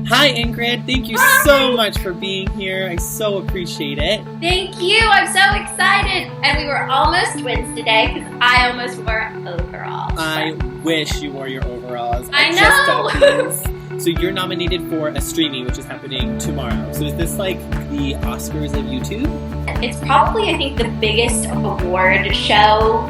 Hi, Ingrid. Thank you so much for being here. I so appreciate it. Thank you. I'm so excited. And we were almost twins today because I almost wore overalls. I wish you wore your overalls. I know. Just got these. So you're nominated for a Streamy, which is happening tomorrow. So is this like the Oscars of YouTube? It's probably, I think, the biggest award show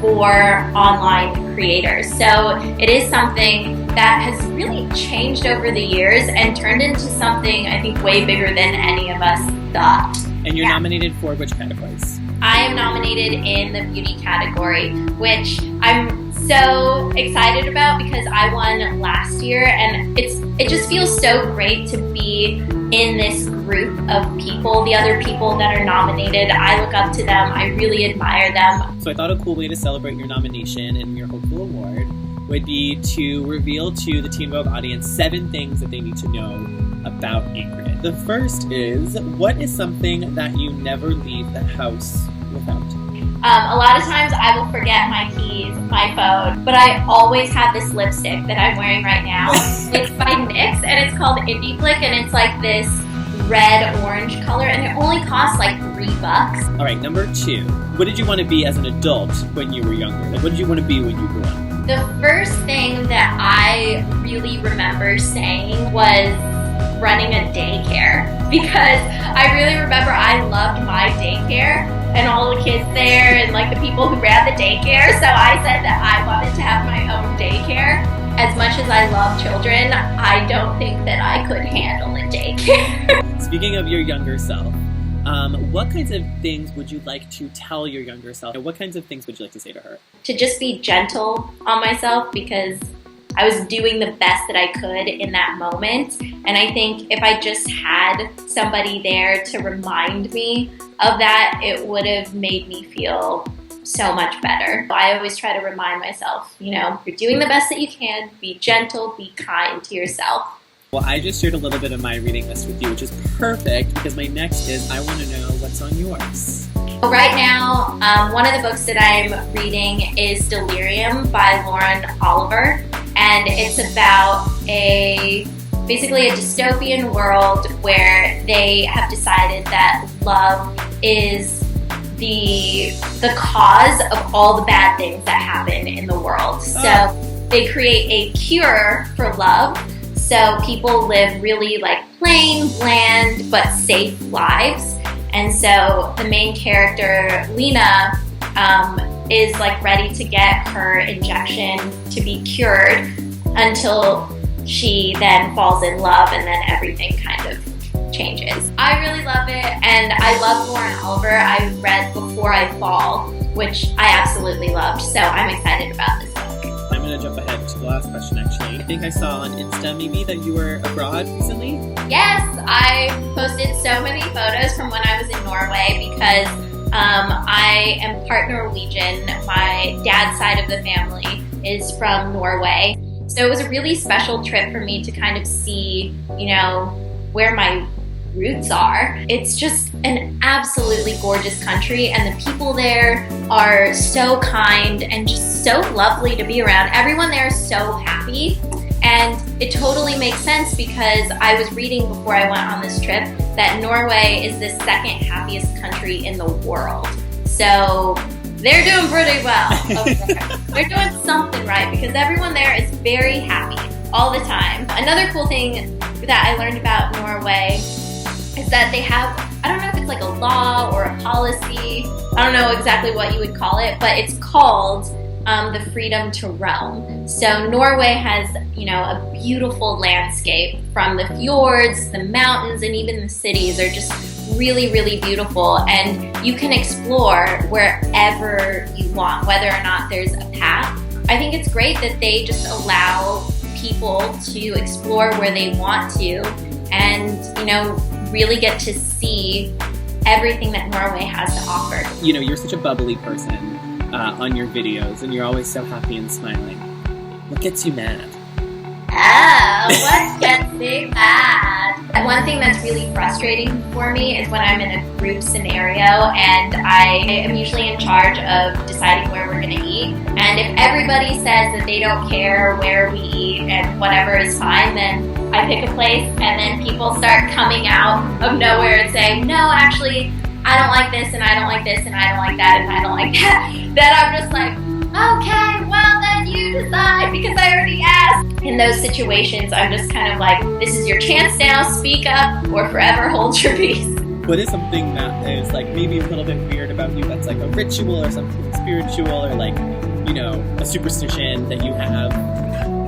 for online creators. So it is something that has really changed over the years and turned into something, I think, way bigger than any of us thought. And you're nominated for which categories? I am nominated in the beauty category, which I'm so excited about because I won last year, and it just feels so great to be in this group of people, the other people that are nominated. I look up to them. I really admire them. So I thought a cool way to celebrate your nomination and your hopeful award would be to reveal to the Teen Vogue audience 7 things that they need to know about Ingrid. The first is, what is something that you never leave the house without? A lot of times I will forget my keys, my phone, but I always have this lipstick that I'm wearing right now. It's by NYX and it's called Indie Flick, and it's like this red-orange color, and it only costs like $3. All right, number 2. What did you want to be as an adult when you were younger? Like, what did you want to be when you grew up? The first thing that I really remember saying was running a daycare, because I really remember I loved my daycare and all the kids there and like the people who ran the daycare. So I said that I wanted to have my own daycare. As much as I love children, I don't think that I could handle a daycare. Speaking of your younger self, what kinds of things would you like to tell your younger self? And what kinds of things would you like to say to her? To just be gentle on myself, because I was doing the best that I could in that moment. And I think if I just had somebody there to remind me of that, it would have made me feel so much better. I always try to remind myself, you're doing the best that you can. Be gentle, be kind to yourself. Well, I just shared a little bit of my reading list with you, which is perfect because my next is, I want to know what's on yours. Right now, one of the books that I'm reading is Delirium by Lauren Oliver, and it's about basically a dystopian world where they have decided that love is the cause of all the bad things that happen in the world. So they create a cure for love, so people live really like plain, bland, but safe lives. And so the main character, Lena, is like ready to get her injection to be cured until she then falls in love, and then everything kind of changes. I really love it, and I love Lauren Oliver. I read Before I Fall, which I absolutely loved, so I'm excited about this book. I'm going to jump ahead to the last question, actually. I think I saw on Insta maybe that you were abroad recently? Yes, I posted so many photos from when I was in Norway because I am part Norwegian. My dad's side of the family is from Norway. So it was a really special trip for me to kind of see, where my roots are. It's just an absolutely gorgeous country, and the people there are so kind and just so lovely to be around. Everyone there is so happy, and it totally makes sense because I was reading before I went on this trip that Norway is the second happiest country in the world. So they're doing pretty well over there. They're doing something right because everyone there is very happy all the time. Another cool thing that I learned about Norway is that they have, I don't know if it's like a law or a policy, I don't know exactly what you would call it, but it's called the freedom to roam. So Norway has, a beautiful landscape, from the fjords, the mountains, and even the cities are just really, really beautiful, and you can explore wherever you want, whether or not there's a path. I think it's great that they just allow people to explore where they want to and, really get to see everything that Norway has to offer. You're such a bubbly person on your videos, and you're always so happy and smiling. What gets you mad? What gets me mad? One thing that's really frustrating for me is when I'm in a group scenario and I am usually in charge of deciding where we're going to eat. And if everybody says that they don't care where we eat and whatever is fine, then I pick a place, and then people start coming out of nowhere and saying, no, actually, I don't like this, and I don't like this, and I don't like that, and I don't like that. Then I'm just like, okay, well, then you decide, because I already asked. In those situations, I'm just kind of like, this is your chance now, speak up, or forever hold your peace. What is something that is like maybe a little bit weird about you that's like a ritual or something spiritual or like, you know, a superstition that you have?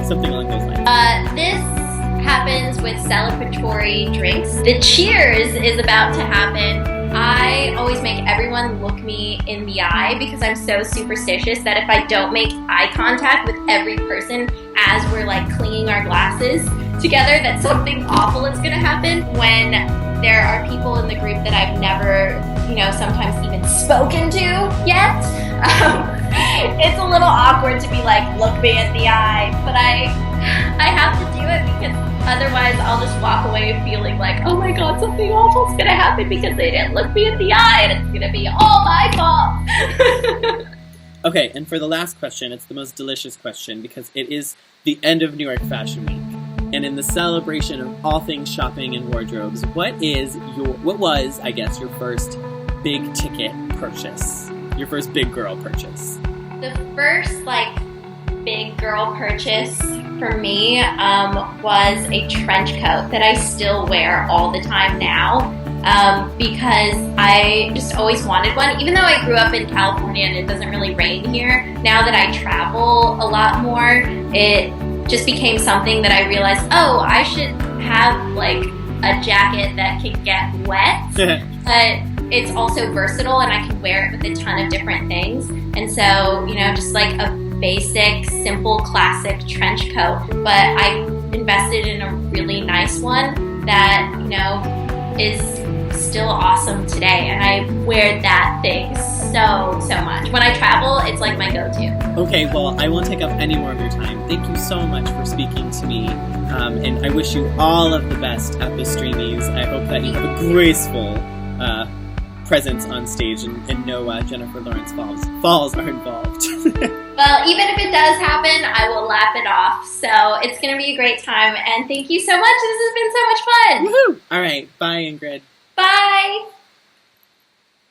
Something along those lines. This happens with celebratory drinks. The cheers is about to happen. I always make everyone look me in the eye because I'm so superstitious that if I don't make eye contact with every person as we're like cleaning our glasses together, that something awful is going to happen. When there are people in the group that I've never, you know, sometimes even spoken to yet, it's a little awkward to be like, look me in the eye, but I have to do it because otherwise I'll just walk away feeling like, oh my god, something awful's gonna happen because they didn't look me in the eye and it's gonna be all my fault. Okay, and for the last question, it's the most delicious question because it is the end of New York Fashion Week. And in the celebration of all things shopping and wardrobes, what was, I guess, your first big ticket purchase? Your first big girl purchase? The first, like, big girl purchase for me was a trench coat that I still wear all the time now because I just always wanted one. Even though I grew up in California and it doesn't really rain here, now that I travel a lot more, it just became something that I realized, oh, I should have like a jacket that can get wet, but it's also versatile and I can wear it with a ton of different things. And so, you know, just like a basic, simple, classic trench coat, but I invested in a really nice one that, you know, is still awesome today, and I wear that thing so much. When I travel, it's like my go-to. Okay, well, I won't take up any more of your time. Thank you so much for speaking to me, and I wish you all of the best at the Streamies. I hope that you have a graceful presence on stage, and no Jennifer Lawrence falls are involved. Well, even if it does happen, I will laugh it off. So it's going to be a great time, and thank you so much. This has been so much fun. Woohoo! All right, bye, Ingrid. Bye!